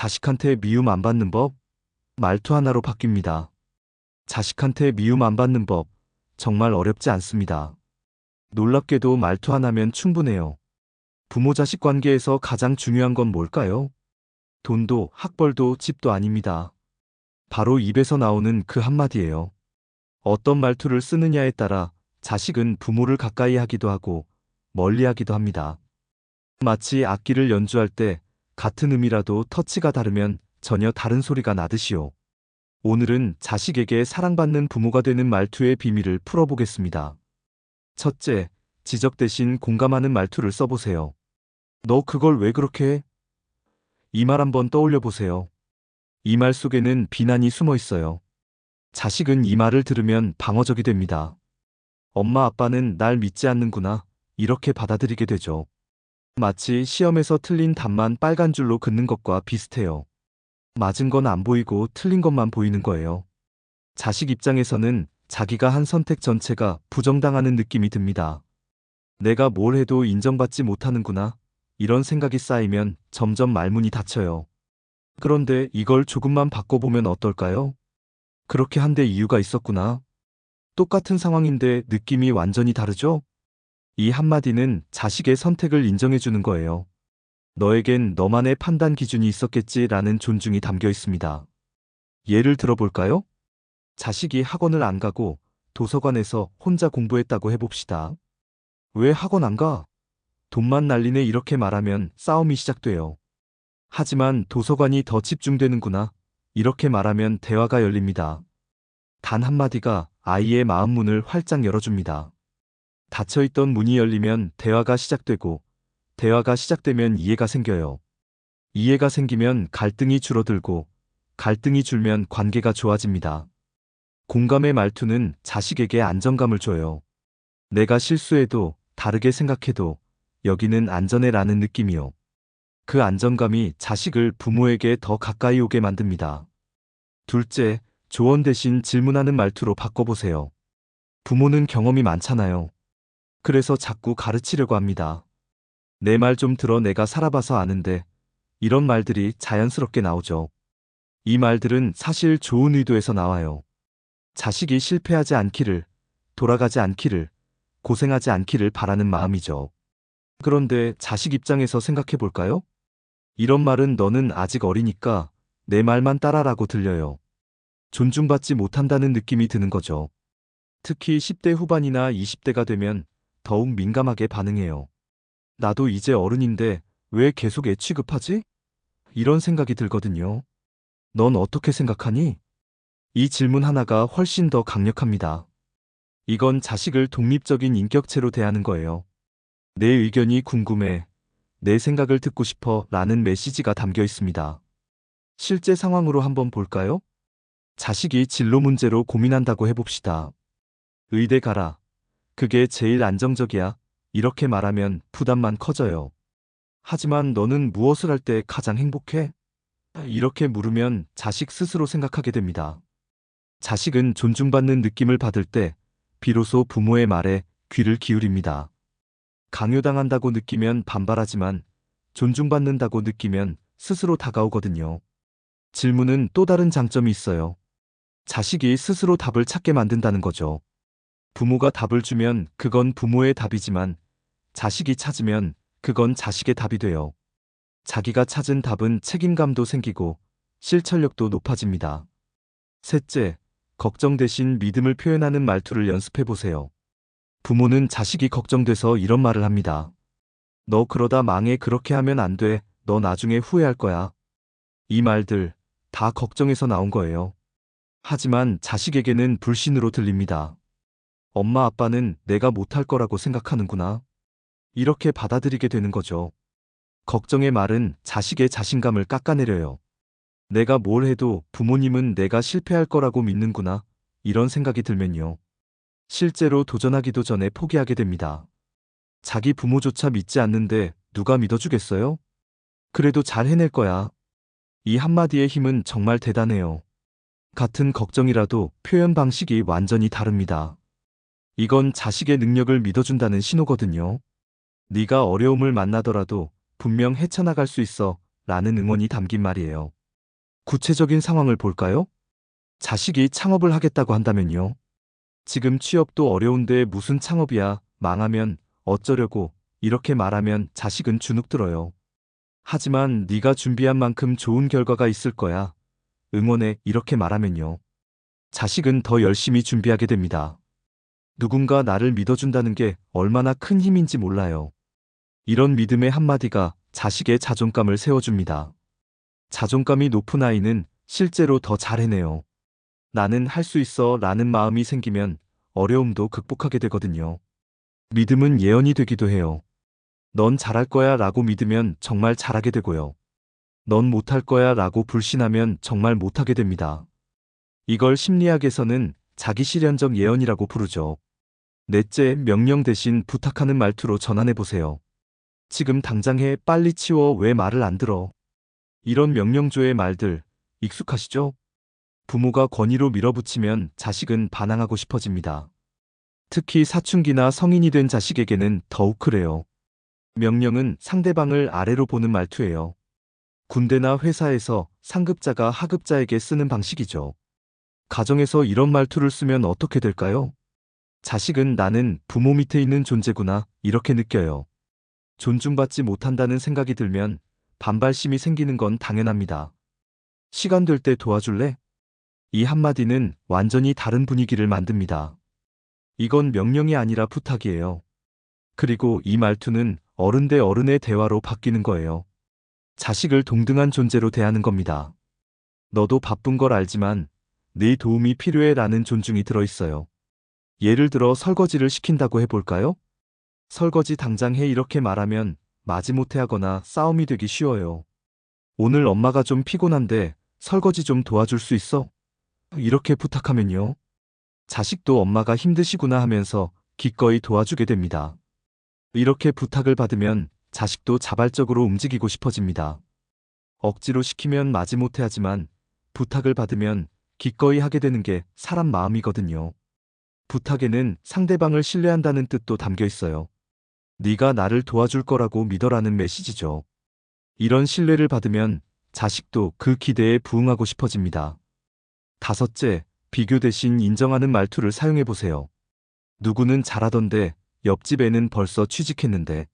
자식한테 미움 안 받는 법? 말투 하나로 바뀝니다. 자식한테 미움 안 받는 법, 정말 어렵지 않습니다. 놀랍게도 말투 하나면 충분해요. 부모 자식 관계에서 가장 중요한 건 뭘까요? 돈도 학벌도 집도 아닙니다. 바로 입에서 나오는 그 한마디예요. 어떤 말투를 쓰느냐에 따라 자식은 부모를 가까이 하기도 하고 멀리 하기도 합니다. 마치 악기를 연주할 때 같은 음이라도 터치가 다르면 전혀 다른 소리가 나듯이요. 오늘은 자식에게 사랑받는 부모가 되는 말투의 비밀을 풀어보겠습니다. 첫째, 지적 대신 공감하는 말투를 써보세요. 너 그걸 왜 그렇게 해? 이 말 한번 떠올려 보세요. 이 말 속에는 비난이 숨어 있어요. 자식은 이 말을 들으면 방어적이 됩니다. 엄마 아빠는 날 믿지 않는구나. 이렇게 받아들이게 되죠. 마치 시험에서 틀린 답만 빨간 줄로 긋는 것과 비슷해요. 맞은 건 안 보이고 틀린 것만 보이는 거예요. 자식 입장에서는 자기가 한 선택 전체가 부정당하는 느낌이 듭니다. 내가 뭘 해도 인정받지 못하는구나. 이런 생각이 쌓이면 점점 말문이 닫혀요. 그런데 이걸 조금만 바꿔보면 어떨까요? 그렇게 한데 이유가 있었구나. 똑같은 상황인데 느낌이 완전히 다르죠? 이 한마디는 자식의 선택을 인정해주는 거예요. 너에겐 너만의 판단 기준이 있었겠지라는 존중이 담겨 있습니다. 예를 들어볼까요? 자식이 학원을 안 가고 도서관에서 혼자 공부했다고 해봅시다. 왜 학원 안 가? 돈만 날리네 이렇게 말하면 싸움이 시작돼요. 하지만 도서관이 더 집중되는구나. 이렇게 말하면 대화가 열립니다. 단 한마디가 아이의 마음 문을 활짝 열어줍니다. 닫혀있던 문이 열리면 대화가 시작되고, 대화가 시작되면 이해가 생겨요. 이해가 생기면 갈등이 줄어들고, 갈등이 줄면 관계가 좋아집니다. 공감의 말투는 자식에게 안정감을 줘요. 내가 실수해도, 다르게 생각해도, 여기는 안전해라는 느낌이요. 그 안정감이 자식을 부모에게 더 가까이 오게 만듭니다. 둘째, 조언 대신 질문하는 말투로 바꿔보세요. 부모는 경험이 많잖아요. 그래서 자꾸 가르치려고 합니다. 내 말 좀 들어 내가 살아봐서 아는데, 이런 말들이 자연스럽게 나오죠. 이 말들은 사실 좋은 의도에서 나와요. 자식이 실패하지 않기를, 돌아가지 않기를, 고생하지 않기를 바라는 마음이죠. 그런데 자식 입장에서 생각해 볼까요? 이런 말은 너는 아직 어리니까 내 말만 따라라고 들려요. 존중받지 못한다는 느낌이 드는 거죠. 특히 10대 후반이나 20대가 되면 더욱 민감하게 반응해요. 나도 이제 어른인데 왜 계속 애 취급하지? 이런 생각이 들거든요. 넌 어떻게 생각하니? 이 질문 하나가 훨씬 더 강력합니다. 이건 자식을 독립적인 인격체로 대하는 거예요. 내 의견이 궁금해. 내 생각을 듣고 싶어 라는 메시지가 담겨 있습니다. 실제 상황으로 한번 볼까요? 자식이 진로 문제로 고민한다고 해봅시다. 의대 가라. 그게 제일 안정적이야. 이렇게 말하면 부담만 커져요. 하지만 너는 무엇을 할 때 가장 행복해? 이렇게 물으면 자식 스스로 생각하게 됩니다. 자식은 존중받는 느낌을 받을 때 비로소 부모의 말에 귀를 기울입니다. 강요당한다고 느끼면 반발하지만 존중받는다고 느끼면 스스로 다가오거든요. 질문은 또 다른 장점이 있어요. 자식이 스스로 답을 찾게 만든다는 거죠. 부모가 답을 주면 그건 부모의 답이지만 자식이 찾으면 그건 자식의 답이 돼요. 자기가 찾은 답은 책임감도 생기고 실천력도 높아집니다. 셋째, 걱정 대신 믿음을 표현하는 말투를 연습해 보세요. 부모는 자식이 걱정돼서 이런 말을 합니다. 너 그러다 망해. 그렇게 하면 안 돼. 너 나중에 후회할 거야. 이 말들 다 걱정해서 나온 거예요. 하지만 자식에게는 불신으로 들립니다. 엄마 아빠는 내가 못할 거라고 생각하는구나. 이렇게 받아들이게 되는 거죠. 걱정의 말은 자식의 자신감을 깎아내려요. 내가 뭘 해도 부모님은 내가 실패할 거라고 믿는구나. 이런 생각이 들면요. 실제로 도전하기도 전에 포기하게 됩니다. 자기 부모조차 믿지 않는데 누가 믿어주겠어요? 그래도 잘 해낼 거야. 이 한마디의 힘은 정말 대단해요. 같은 걱정이라도 표현 방식이 완전히 다릅니다. 이건 자식의 능력을 믿어준다는 신호거든요. 네가 어려움을 만나더라도 분명 헤쳐나갈 수 있어. 라는 응원이 담긴 말이에요. 구체적인 상황을 볼까요? 자식이 창업을 하겠다고 한다면요. 지금 취업도 어려운데 무슨 창업이야, 망하면 어쩌려고, 이렇게 말하면 자식은 주눅들어요. 하지만 네가 준비한 만큼 좋은 결과가 있을 거야. 응원해, 이렇게 말하면요. 자식은 더 열심히 준비하게 됩니다. 누군가 나를 믿어준다는 게 얼마나 큰 힘인지 몰라요. 이런 믿음의 한마디가 자식의 자존감을 세워줍니다. 자존감이 높은 아이는 실제로 더 잘 해내요. 나는 할 수 있어 라는 마음이 생기면 어려움도 극복하게 되거든요. 믿음은 예언이 되기도 해요. 넌 잘할 거야 라고 믿으면 정말 잘하게 되고요. 넌 못할 거야 라고 불신하면 정말 못하게 됩니다. 이걸 심리학에서는 자기실현적 예언이라고 부르죠. 넷째, 명령 대신 부탁하는 말투로 전환해 보세요. 지금 당장 해, 빨리 치워, 왜 말을 안 들어? 이런 명령조의 말들 익숙하시죠? 부모가 권위로 밀어붙이면 자식은 반항하고 싶어집니다. 특히 사춘기나 성인이 된 자식에게는 더욱 그래요. 명령은 상대방을 아래로 보는 말투예요. 군대나 회사에서 상급자가 하급자에게 쓰는 방식이죠. 가정에서 이런 말투를 쓰면 어떻게 될까요? 자식은 나는 부모 밑에 있는 존재구나, 이렇게 느껴요. 존중받지 못한다는 생각이 들면 반발심이 생기는 건 당연합니다. 시간 될 때 도와줄래? 이 한마디는 완전히 다른 분위기를 만듭니다. 이건 명령이 아니라 부탁이에요. 그리고 이 말투는 어른 대 어른의 대화로 바뀌는 거예요. 자식을 동등한 존재로 대하는 겁니다. 너도 바쁜 걸 알지만 네 도움이 필요해 라는 존중이 들어있어요. 예를 들어 설거지를 시킨다고 해볼까요? 설거지 당장 해, 이렇게 말하면 마지못해 하거나 싸움이 되기 쉬워요. 오늘 엄마가 좀 피곤한데 설거지 좀 도와줄 수 있어? 이렇게 부탁하면요. 자식도 엄마가 힘드시구나 하면서 기꺼이 도와주게 됩니다. 이렇게 부탁을 받으면 자식도 자발적으로 움직이고 싶어집니다. 억지로 시키면 마지못해 하지만 부탁을 받으면 기꺼이 하게 되는 게 사람 마음이거든요. 부탁에는 상대방을 신뢰한다는 뜻도 담겨 있어요. 네가 나를 도와줄 거라고 믿어라는 메시지죠. 이런 신뢰를 받으면 자식도 그 기대에 부응하고 싶어집니다. 다섯째, 비교 대신 인정하는 말투를 사용해 보세요. 누구는 잘하던데 옆집 애는 벌써 취직했는데.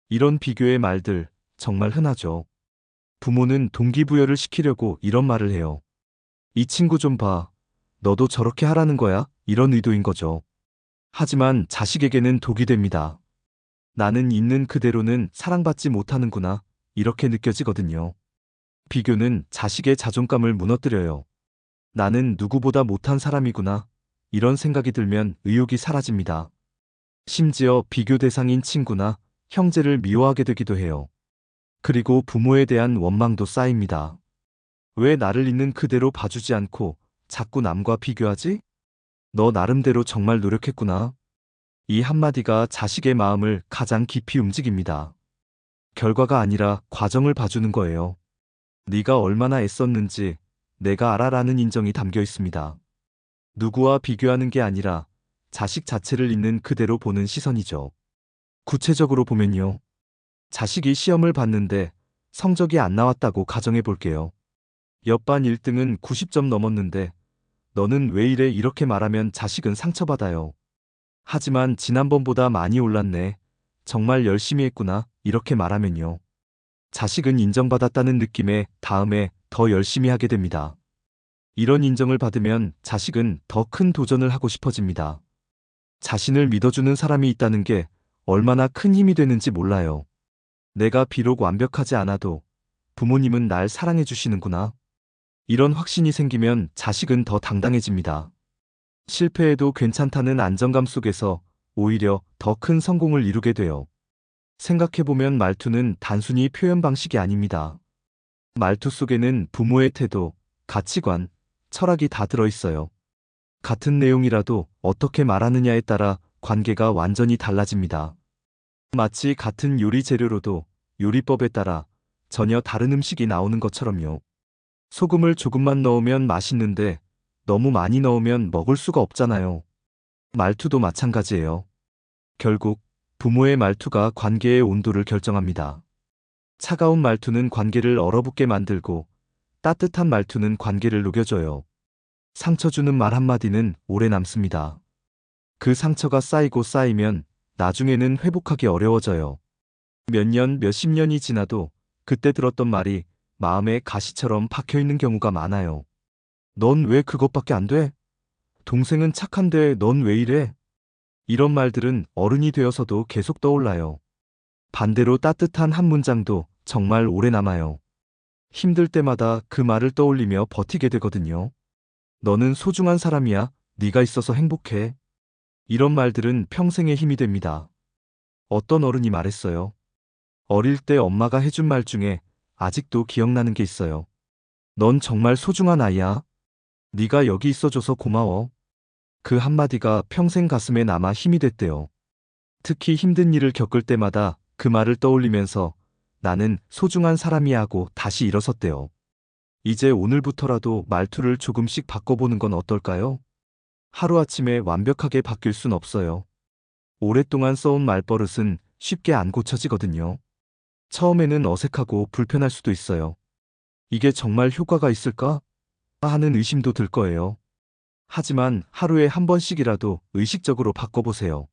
이런 비교의 말들 정말 흔하죠. 부모는 동기부여를 시키려고 이런 말을 해요. 이 친구 좀 봐. 너도 저렇게 하라는 거야? 이런 의도인 거죠. 하지만 자식에게는 독이 됩니다. 나는 있는 그대로는 사랑받지 못하는구나, 이렇게 느껴지거든요. 비교는 자식의 자존감을 무너뜨려요. 나는 누구보다 못한 사람이구나, 이런 생각이 들면 의욕이 사라집니다. 심지어 비교 대상인 친구나 형제를 미워하게 되기도 해요. 그리고 부모에 대한 원망도 쌓입니다. 왜 나를 있는 그대로 봐주지 않고 자꾸 남과 비교하지? 너 나름대로 정말 노력했구나. 이 한마디가 자식의 마음을 가장 깊이 움직입니다. 결과가 아니라 과정을 봐주는 거예요. 네가 얼마나 애썼는지 내가 알아라는 인정이 담겨 있습니다. 누구와 비교하는 게 아니라 자식 자체를 있는 그대로 보는 시선이죠. 구체적으로 보면요. 자식이 시험을 봤는데 성적이 안 나왔다고 가정해 볼게요. 옆반 1등은 90점 넘었는데 너는 왜 이래, 이렇게 말하면 자식은 상처받아요. 하지만 지난번보다 많이 올랐네. 정말 열심히 했구나, 이렇게 말하면요. 자식은 인정받았다는 느낌에 다음에 더 열심히 하게 됩니다. 이런 인정을 받으면 자식은 더 큰 도전을 하고 싶어집니다. 자신을 믿어주는 사람이 있다는 게 얼마나 큰 힘이 되는지 몰라요. 내가 비록 완벽하지 않아도 부모님은 날 사랑해 주시는구나. 이런 확신이 생기면 자식은 더 당당해집니다. 실패해도 괜찮다는 안정감 속에서 오히려 더 큰 성공을 이루게 돼요. 생각해보면 말투는 단순히 표현 방식이 아닙니다. 말투 속에는 부모의 태도, 가치관, 철학이 다 들어있어요. 같은 내용이라도 어떻게 말하느냐에 따라 관계가 완전히 달라집니다. 마치 같은 요리 재료로도 요리법에 따라 전혀 다른 음식이 나오는 것처럼요. 소금을 조금만 넣으면 맛있는데 너무 많이 넣으면 먹을 수가 없잖아요. 말투도 마찬가지예요. 결국 부모의 말투가 관계의 온도를 결정합니다. 차가운 말투는 관계를 얼어붙게 만들고 따뜻한 말투는 관계를 녹여줘요. 상처 주는 말 한마디는 오래 남습니다. 그 상처가 쌓이고 쌓이면 나중에는 회복하기 어려워져요. 몇 년, 몇십 년이 지나도 그때 들었던 말이 마음에 가시처럼 박혀있는 경우가 많아요. 넌 왜 그것밖에 안 돼? 동생은 착한데 넌 왜 이래? 이런 말들은 어른이 되어서도 계속 떠올라요. 반대로 따뜻한 한 문장도 정말 오래 남아요. 힘들 때마다 그 말을 떠올리며 버티게 되거든요. 너는 소중한 사람이야. 네가 있어서 행복해. 이런 말들은 평생의 힘이 됩니다. 어떤 어른이 말했어요. 어릴 때 엄마가 해준 말 중에 아직도 기억나는 게 있어요. 넌 정말 소중한 아이야. 네가 여기 있어줘서 고마워. 그 한마디가 평생 가슴에 남아 힘이 됐대요. 특히 힘든 일을 겪을 때마다 그 말을 떠올리면서 나는 소중한 사람이야 하고 다시 일어섰대요. 이제 오늘부터라도 말투를 조금씩 바꿔보는 건 어떨까요? 하루아침에 완벽하게 바뀔 순 없어요. 오랫동안 써온 말버릇은 쉽게 안 고쳐지거든요. 처음에는 어색하고 불편할 수도 있어요. 이게 정말 효과가 있을까? 하는 의심도 들 거예요. 하지만 하루에 한 번씩이라도 의식적으로 바꿔보세요.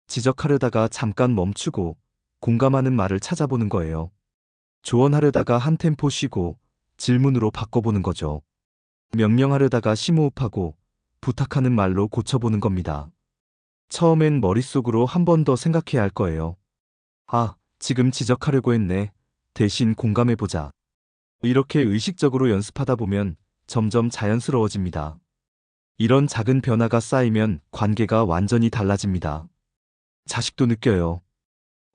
지적하려다가 잠깐 멈추고 공감하는 말을 찾아보는 거예요. 조언하려다가 한 템포 쉬고 질문으로 바꿔보는 거죠. 명령하려다가 심호흡하고 부탁하는 말로 고쳐보는 겁니다. 처음엔 머릿속으로 한 번 더 생각해야 할 거예요. 아, 지금 지적하려고 했네. 대신 공감해보자. 이렇게 의식적으로 연습하다 보면 점점 자연스러워집니다. 이런 작은 변화가 쌓이면 관계가 완전히 달라집니다. 자식도 느껴요.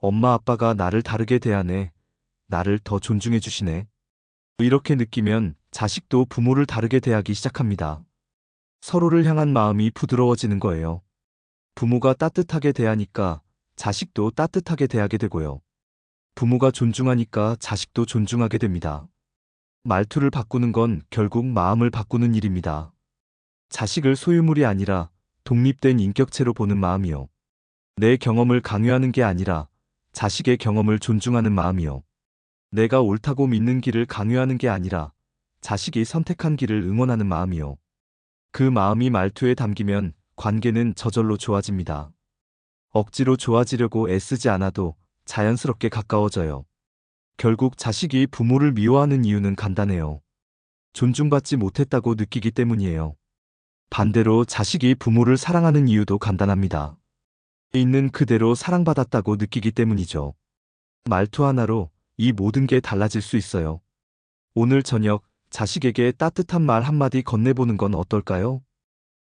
엄마 아빠가 나를 다르게 대하네. 나를 더 존중해 주시네. 이렇게 느끼면 자식도 부모를 다르게 대하기 시작합니다. 서로를 향한 마음이 부드러워지는 거예요. 부모가 따뜻하게 대하니까 자식도 따뜻하게 대하게 되고요. 부모가 존중하니까 자식도 존중하게 됩니다. 말투를 바꾸는 건 결국 마음을 바꾸는 일입니다. 자식을 소유물이 아니라 독립된 인격체로 보는 마음이요. 내 경험을 강요하는 게 아니라 자식의 경험을 존중하는 마음이요. 내가 옳다고 믿는 길을 강요하는 게 아니라 자식이 선택한 길을 응원하는 마음이요. 그 마음이 말투에 담기면 관계는 저절로 좋아집니다. 억지로 좋아지려고 애쓰지 않아도 자연스럽게 가까워져요. 결국 자식이 부모를 미워하는 이유는 간단해요. 존중받지 못했다고 느끼기 때문이에요. 반대로 자식이 부모를 사랑하는 이유도 간단합니다. 있는 그대로 사랑받았다고 느끼기 때문이죠. 말투 하나로 이 모든 게 달라질 수 있어요. 오늘 저녁 자식에게 따뜻한 말 한마디 건네보는 건 어떨까요?